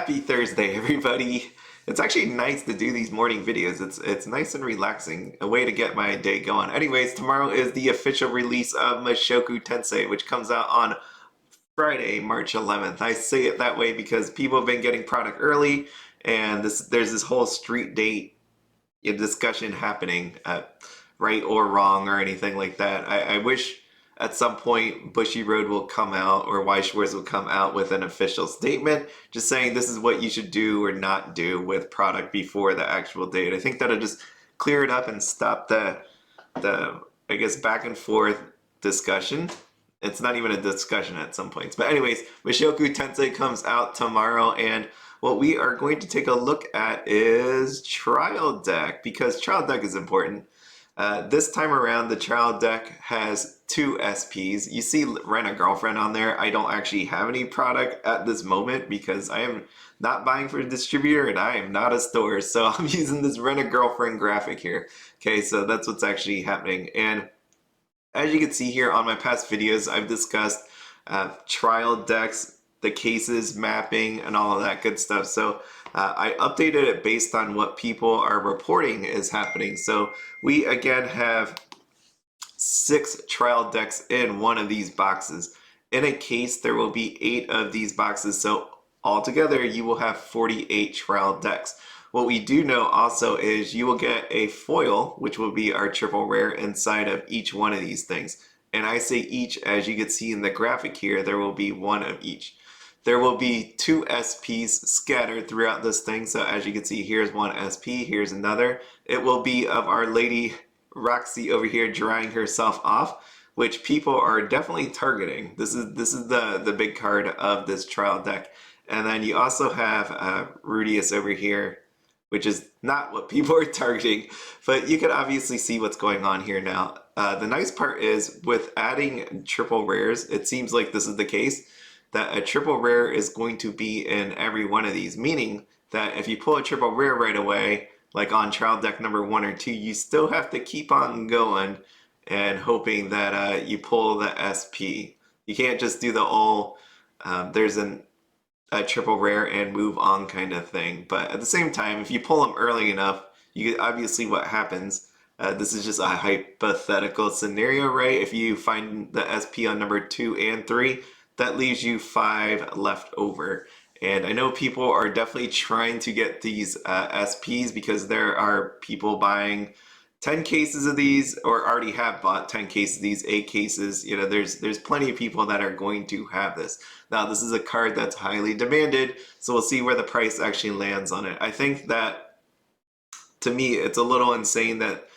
Happy Thursday, everybody. It's actually nice to do these morning videos. It's nice and relaxing, a way to get my day going. Anyways, tomorrow is the official release of Mushoku Tensei, which comes out on Friday, March 11th. I say it that way because people have been getting product early, and there's this whole street date discussion happening, right or wrong or anything like that. I wish at some point Bushiroad will come out or Weiss Schwarz will come out with an official statement just saying this is what you should do or not do with product before the actual date. I think that'll just clear it up and stop the I guess back and forth discussion. It's not even a discussion at some points. But anyways, Mushoku Tensei comes out tomorrow, and what we are going to take a look at is Trial Deck, because Trial Deck is important. This time around, the Trial Deck has two SPs. You see Rent a Girlfriend on there. I don't actually have any product at this moment because I am not buying for a distributor and I am not a store. So I'm using this Rent a Girlfriend graphic here. Okay, so that's what's actually happening. And as you can see here on my past videos, I've discussed trial decks, the cases, mapping, and all of that good stuff. So I updated it based on what people are reporting is happening. So we again have 6 trial decks in one of these boxes. In a case, there will be 8 of these boxes. So altogether, you will have 48 trial decks. What we do know also is you will get a foil, which will be our triple rare inside of each one of these things. And I say each, as you can see in the graphic here, there will be one of each. There will be 2 SPs scattered throughout this thing. So as you can see, here's one SP, here's another. It will be of Our Lady Roxy over here drying herself off, which people are definitely targeting. This is the big card of this trial deck. And then you also have Rudeus over here, which is not what people are targeting, but you can obviously see what's going on here now. The nice part is with adding triple rares, it seems like this is the case, that a triple rare is going to be in every one of these, meaning that if you pull a triple rare right away, like on trial deck number 1 or 2, you still have to keep on going and hoping that you pull the SP. You can't just do the all, there's a triple rare and move on kind of thing. But at the same time, if you pull them early enough, you get obviously what happens. This is just a hypothetical scenario, right? If you find the SP on number 2 and 3, that leaves you 5 left over. And I know people are definitely trying to get these SPs because there are people buying 10 cases of these, or already have bought 10 cases of these, 8 cases. You know, there's plenty of people that are going to have this. Now, this is a card that's highly demanded, so we'll see where the price actually lands on it. I think that, to me, it's a little insane that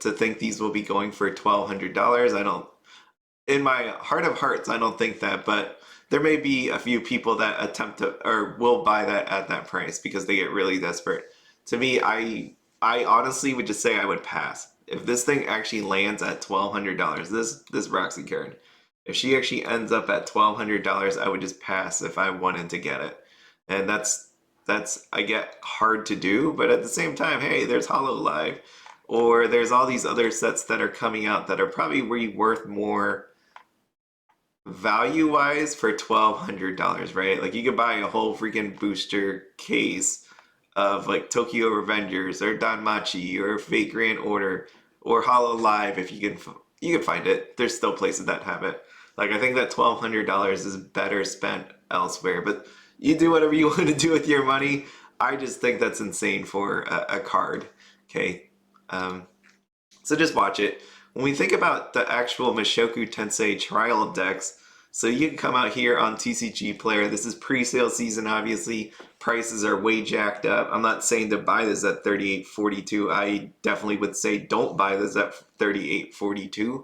to think these will be going for $1,200. I don't, in my heart of hearts, I don't think that, but there may be a few people that attempt to, or will buy that at that price because they get really desperate. To me, I honestly would just say I would pass. If this thing actually lands at $1,200, this Roxy card, if she actually ends up at $1,200, I would just pass if I wanted to get it. And that's I get hard to do, but at the same time, hey, there's Hololive, or there's all these other sets that are coming out that are probably worth more value-wise for $1,200, right? Like you could buy a whole freaking booster case of like Tokyo Revengers or Danmachi or Fate Grand Order or Hololive if you can find it. There's still places that have it. Like I think that $1,200 is better spent elsewhere, but you do whatever you want to do with your money. I just think that's insane for a card. Okay, so just watch it. When we think about the actual Mushoku Tensei trial decks, so you can come out here on TCG Player. This is pre-sale season, obviously. Prices are way jacked up. I'm not saying to buy this at $38.42. I definitely would say don't buy this at $38.42.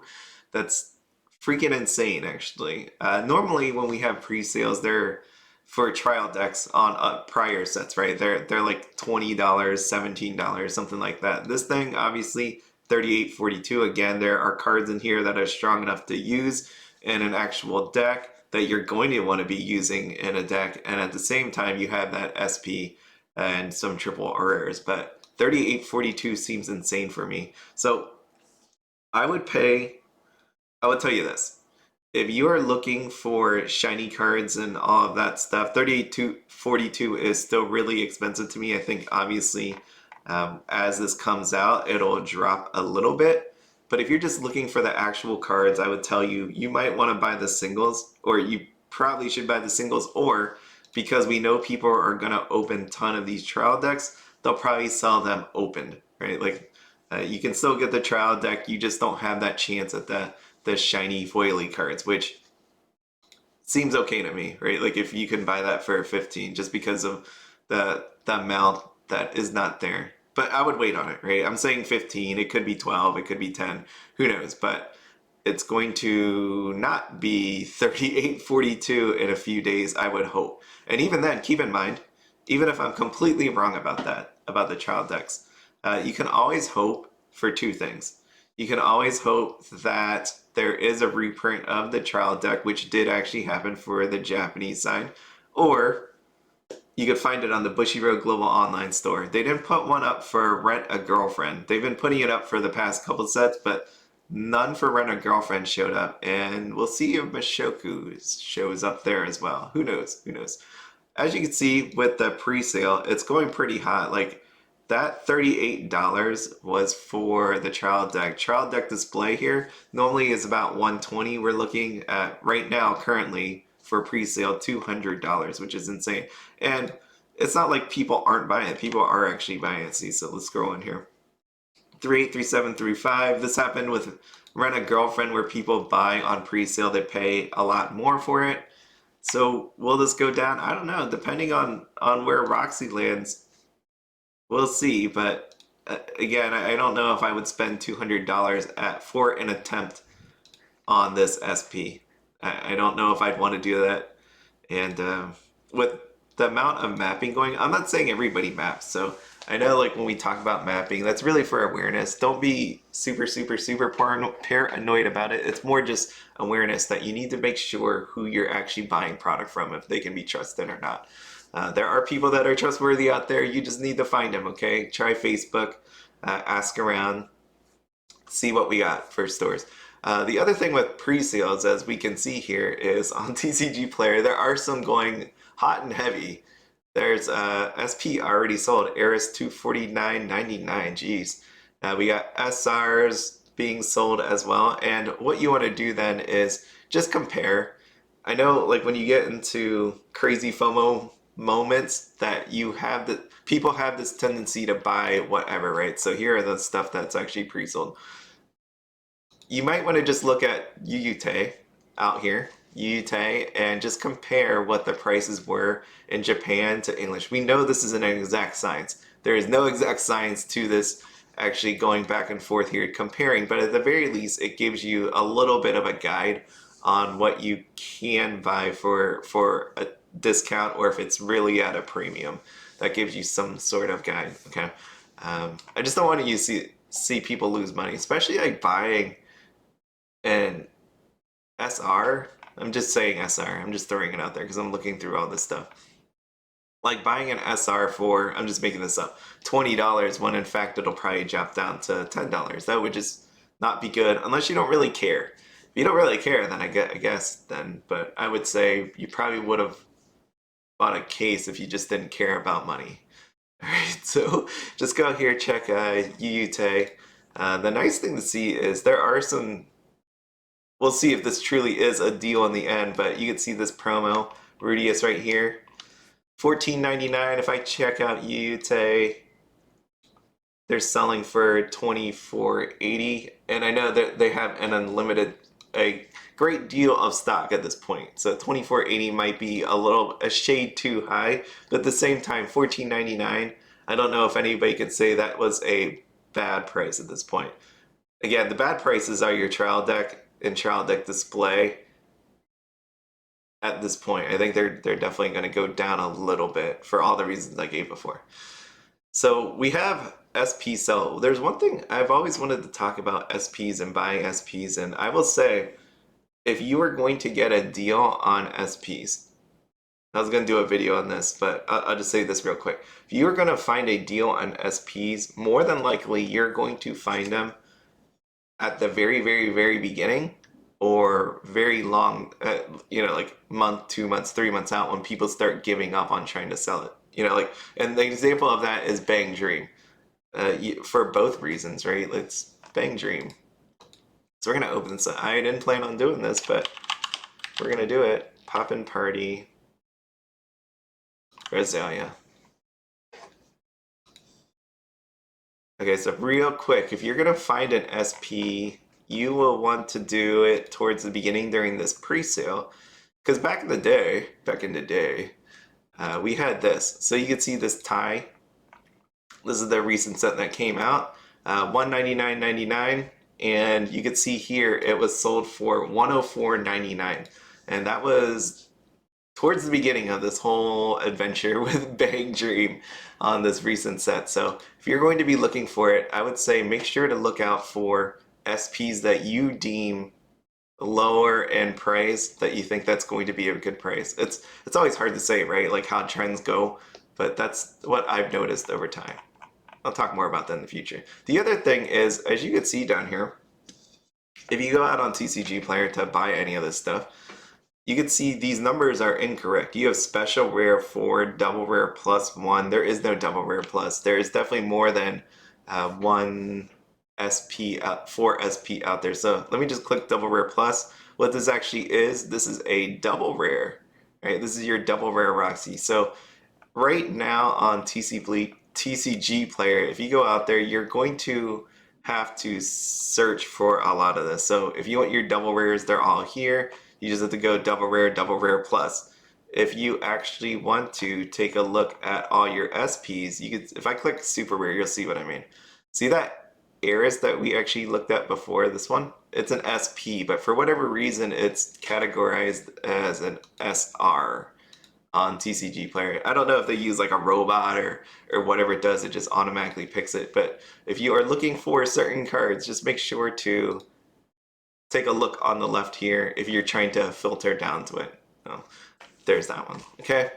That's freaking insane, actually. Normally, when we have pre-sales, they're for trial decks on prior sets, right? They're like $20, $17, something like that. This thing, obviously, $38.42. Again, there are cards in here that are strong enough to use in an actual deck that you're going to want to be using in a deck, and at the same time you have that SP and some triple rares. But $38.42 seems insane for me. So I would tell you this. if you are looking for shiny cards and all of that stuff, 38 to 42 is still really expensive to me. I think obviously as this comes out, it'll drop a little bit. But if you're just looking for the actual cards, I would tell you, you might want to buy the singles, or you probably should buy the singles, or because we know people are going to open a ton of these trial decks, they'll probably sell them opened, right? Like you can still get the trial deck, you just don't have that chance at the shiny foily cards, which seems okay to me, right? Like if you can buy that for 15 just because of the amount that is not there. But I would wait on it, right? I'm saying 15, it could be 12, it could be 10, who knows? But it's going to not be 38.42 in a few days, I would hope. And even then, keep in mind, even if I'm completely wrong about that, about the child decks, you can always hope for two things. You can always hope that there is a reprint of the trial deck, which did actually happen for the Japanese side, or you could find it on the Bushiroad Global Online store. They didn't put one up for Rent a Girlfriend. They've been putting it up for the past couple sets, but none for Rent a Girlfriend showed up. And we'll see if Mushoku shows up there as well. Who knows? Who knows? As you can see with the pre-sale, it's going pretty hot. Like that $38 was for the trial deck. Trial deck display here normally is about $120. We're looking at right now currently for pre-sale $200, which is insane. And it's not like people aren't buying it. People are actually buying it. See, so let's scroll in here. 383735. This happened with Rent a Girlfriend, where people buy on pre-sale, they pay a lot more for it. So will this go down? I don't know. Depending on where Roxy lands, we'll see. But again, I don't know if I would spend $200 for an attempt on this SP. I don't know if I'd want to do that. And with the amount of mapping going, I'm not saying everybody maps. So I know like when we talk about mapping, that's really for awareness. Don't be super paranoid about it. It's more just awareness that you need to make sure who you're actually buying product from, if they can be trusted or not. There are people that are trustworthy out there. You just need to find them, okay? Try Facebook, ask around, see what we got for stores. The other thing with pre-sales, as we can see here, is on TCG Player, there are some going hot and heavy. There's SP already sold, Eris $249.99, geez. We got SRs being sold as well, and what you want to do then is just compare. I know like when you get into crazy FOMO moments that you have that people have this tendency to buy whatever, right? So here are the stuff that's actually pre-sold. You might want to just look at Yuyute out here, Yuyute, and just compare what the prices were in Japan to English. We know this isn't an exact science. There is no exact science to this actually going back and forth here comparing, but at the very least, it gives you a little bit of a guide on what you can buy for a discount, or if it's really at a premium. That gives you some sort of guide, okay? I just don't want you to see people lose money, especially like buying an SR. I'm just saying SR. I'm just throwing it out there because I'm looking through all this stuff. Like buying an SR for, I'm just making this up, $20 when in fact it'll probably drop down to $10. That would just not be good unless you don't really care. If you don't really care, then I guess then, but I would say you probably would have bought a case if you just didn't care about money. All right, so just go here, check Yuyute. The nice thing to see is there are some, we'll see if this truly is a deal in the end, but you can see this promo, Rudeus right here. $14.99. If I check out Yuyute, they're selling for $24.80, and I know that they have an unlimited, a great deal of stock at this point. So $24.80 might be a shade too high, but at the same time, $14.99. I don't know if anybody could say that was a bad price at this point. Again, the bad prices are your trial deck and trial deck display. At this point, I think they're definitely going to go down a little bit for all the reasons I gave before. So we have SP sell. There's one thing I've always wanted to talk about SPs and buying SPs, and I will say, if you are going to get a deal on SPs, I was going to do a video on this, but I'll just say this real quick. If you're going to find a deal on SPs, more than likely you're going to find them at the very, very, very beginning or very long, like month, 2 months, 3 months out when people start giving up on trying to sell it. And the example of that is Bang Dream, for both reasons, right? Let's Bang Dream. So we're gonna open this up. I didn't plan on doing this, but we're gonna do it. Poppin' Party, Roselia. Okay, so real quick, if you're gonna find an SP, you will want to do it towards the beginning during this pre-sale. Because back in the day, we had this. So you could see this tie. This is the recent set that came out, $199.99, and you could see here it was sold for $104.99, and that was towards the beginning of this whole adventure with Bang Dream on this recent set. So if you're going to be looking for it, I would say make sure to look out for SPs that you deem lower in price, that you think that's going to be a good price. It's always hard to say, right? Like how trends go, but that's what I've noticed over time. I'll talk more about that in the future. The other thing is, as you can see down here, if you go out on TCG Player to buy any of this stuff, you can see these numbers are incorrect. You have special rare 4, double rare plus 1. There is no double rare plus. There is definitely more than one SP out, 4 SP out there. So let me just click double rare plus. What this actually is, this is a double rare, right? This is your double rare Roxy. So right now on TCG Player, if you go out there, you're going to have to search for a lot of this. So if you want your double rares, they're all here. You just have to go double rare plus. If you actually want to take a look at all your SPs, you could, if I click super rare, you'll see what I mean. See that Eris that we actually looked at before, this one? It's an SP, but for whatever reason, it's categorized as an SR on TCG Player. I don't know if they use like a robot or whatever it does, it just automatically picks it. But if you are looking for certain cards, just make sure to take a look on the left here if you're trying to filter down to it. Oh, there's that one. Okay,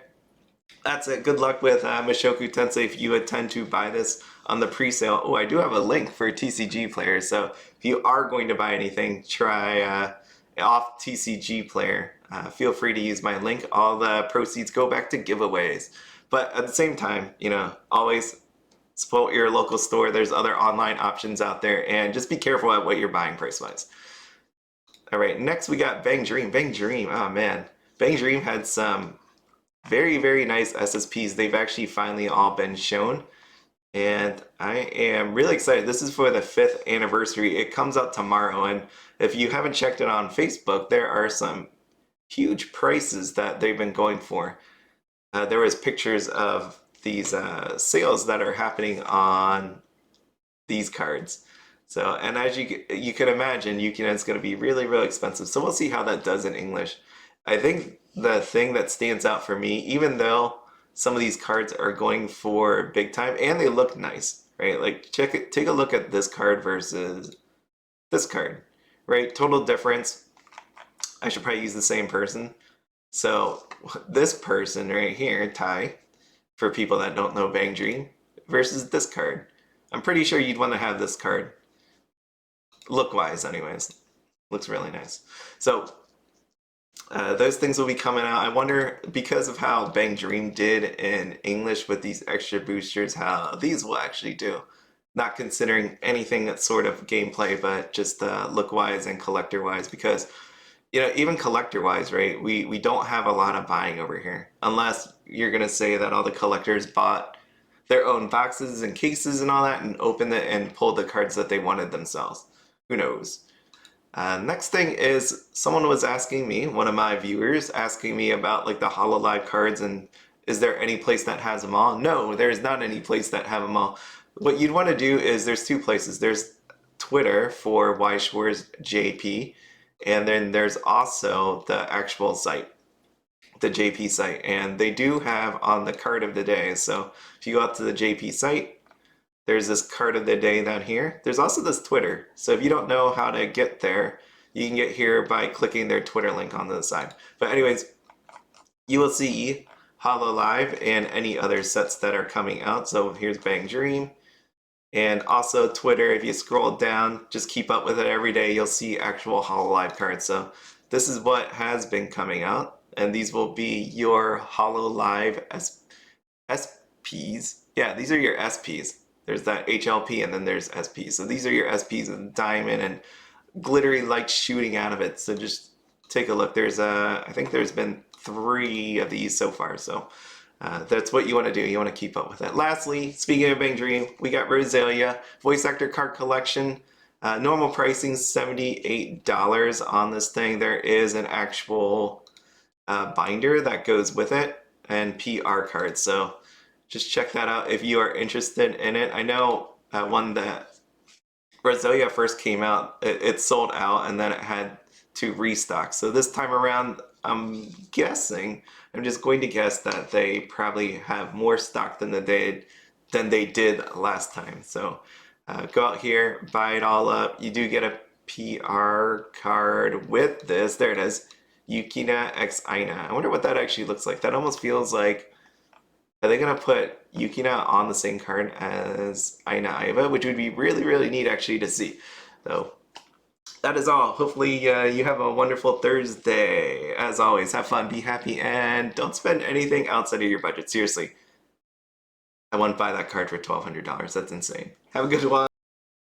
that's it. Good luck with Mushoku Tensei if you intend to buy this on the pre-sale. Oh, I do have a link for TCG Player, so if you are going to buy anything, try off TCG Player. Feel free to use my link. All the proceeds go back to giveaways. But at the same time, always support your local store. There's other online options out there, and just be careful at what you're buying price-wise. All right, next we got Bang Dream. Bang Dream, oh man. Bang Dream had some very, very nice SSPs. They've actually finally all been shown, and I am really excited. This is for the 5th anniversary. It comes out tomorrow, and if you haven't checked it on Facebook, there are some huge prices that they've been going for. There was pictures of these sales that are happening on these cards. So, and as you can imagine, it's going to be really, really expensive. So we'll see how that does in English. I think the thing that stands out for me, even though some of these cards are going for big time and they look nice, right? Like take a look at this card versus this card, right? Total difference. I should probably use the same person. So this person right here, Ty, for people that don't know Bang Dream, versus this card. I'm pretty sure you'd want to have this card. Look-wise, anyways. Looks really nice. So those things will be coming out. I wonder, because of how Bang Dream did in English with these extra boosters, how these will actually do. Not considering anything that's sort of gameplay, but just look-wise and collector-wise, because even collector-wise, right, we don't have a lot of buying over here. Unless you're going to say that all the collectors bought their own boxes and cases and all that and opened it and pulled the cards that they wanted themselves. Who knows? Next thing is, someone was asking me, one of my viewers, asking me about like the HoloLive cards and is there any place that has them all? No, there's not any place that have them all. What you'd want to do is, there's 2 places. There's Twitter for Weiss Schwarz JP, and then there's also the actual site, the JP site, and they do have on the card of the day. So if you go out to the JP site, there's this card of the day down here. There's also this Twitter. So if you don't know how to get there, you can get here by clicking their Twitter link on the side. But anyways, you will see HoloLive and any other sets that are coming out. So here's Bang Dream. And also Twitter, if you scroll down, just keep up with it every day, you'll see actual Hololive cards. So this is what has been coming out, and these will be your Hololive SPs. Yeah, these are your SPs. There's that HLP and then there's SPs. So these are your SPs with diamond and glittery light shooting out of it. So just take a look. There's I think there's been 3 of these so far. So that's what you want to do. You want to keep up with it. Lastly, speaking of Bang Dream, we got Roselia voice actor card collection. Normal pricing $78 on this thing. There is an actual binder that goes with it and PR cards. So just check that out if you are interested in it. I know one that Roselia first came out, it sold out and then it had to restock. So this time around, I'm just going to guess that they probably have more stock than they did last time. So go out here, buy it all up. You do get a PR card with this. There it is. Yukina X Aina. I wonder what that actually looks like. That almost feels like, are they going to put Yukina on the same card as Aina Aiba, which would be really, really neat actually to see. So that is all. Hopefully you have a wonderful Thursday. As always, have fun, be happy, and don't spend anything outside of your budget. Seriously, I wouldn't buy that card for $1,200. That's insane. Have a good one.